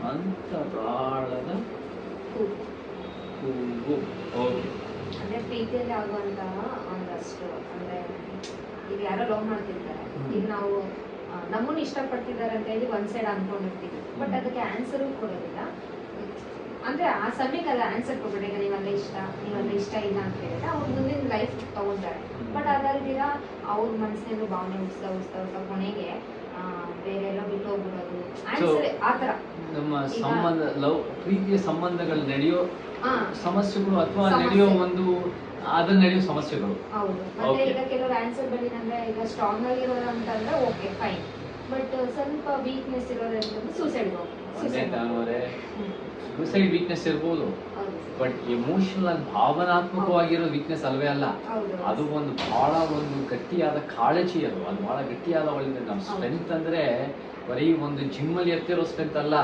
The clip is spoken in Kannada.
ಅಂತರಾಳದ ಕೂಗು. ಓಕೆ. ಅಂದ್ರೆ ಪ್ರೀತಿಯಲ್ಲಿ ಆಗುವಂತಹ ಒಂದಷ್ಟು ಅಂದ್ರೆ ಈಗ ಯಾರೋ ಲವ್ ಮಾಡ್ತಿರ್ತಾರೆ, ಈಗ ನಾವು ನಮ್ಮನ್ನು ಇಷ್ಟಪಡ್ತಿದ್ದಾರೆ ಅಂತ ಹೇಳಿ ಒಂದ್ ಸೈಡ್ ಅನ್ಕೊಂಡಿರ್ತೀವಿ, ಬಟ್ ಅದಕ್ಕೆ ಆನ್ಸರು ಕೊಡೋದಿಲ್ಲ. ಅಂದ್ರೆ ಆ ಸಮಯಕ್ಕೆ ಅದು ಆನ್ಸರ್ ಕೊಡ್ಬೇಡಿ, ಈಗ ನೀವೆಲ್ಲ ಇಷ್ಟ ಇಲ್ಲ ಅಂತ ಹೇಳಿದ್ರೆ ಅವ್ರ ಮುಂದಿನ ಲೈಫ್ ತಗೊಂತಾರೆ. ಬಟ್ ಅದಲ್ದಿರ ಅವ್ರ ಮನಸ್ಸಿನಲ್ಲೂ ಭಾವನೆ ಉಡ್ಸ್ತಾ ಕೊನೆಗೆ ಬೇರೆ ಎಲ್ಲ ಬಿಟ್ಟು ಹೋಗ್ಬಿಡೋದು, ಆನ್ಸರ್ ಆತರ. ನಮ್ಮ ಸಂಬಂಧ ಪ್ರೀತಿಯ ಸಂಬಂಧಗಳು ನಡೆಯೋ ಸಮಸ್ಯೆಗಳು ಅಥವಾ ನಡೆಯೋ ಒಂದು ಅದನ್ನ ನಡೆಯೋ ಸಮಸ್ಯೆಗಳು. ಹೌದು. ಮತ್ತೆ ಈಗ ಕೆಲವರು ಆನ್ಸರ್ ಬಂದಿದೆ ಈಗ ಸ್ಟ್ರಾಂಗ್ ಆಗಿರೋದು ಅಂತಂದ್ರೆ ಓಕೆ ಫೈನ್, ಬಟ್ ಸ್ವಲ್ಪ ವೀಕ್ನೆಸ್ ಇರೋದ್ರಿಂದ ಸೂಸೈಡ್ ವೀಕ್ನೆಸ್ ಇರ್ಬೋದು, ಬಟ್ ಎಮೋಷನಲ್ ಆಗಿ ಭಾವನಾತ್ಮಕವಾಗಿರೋ ವೀಕ್ನೆಸ್ ಅಲ್ವೇ ಅಲ್ಲ. ಅದು ಒಂದು ಬಹಳ ಒಂದು ಗಟ್ಟಿಯಾದ ಕಾಳಜಿ. ಅದು ಬಹಳ ಗಟ್ಟಿಯಾದ ಒಳ್ಳೆ ನಮ್ಮ ಸ್ಟ್ರೆಂತ್ ಅಂದ್ರೆ ಬರೀ ಒಂದು ಜಿಮ್ ಅಲ್ಲಿ ಎತ್ತಿರೋ ಸ್ಟ್ರೆಂತ್ ಅಲ್ಲ.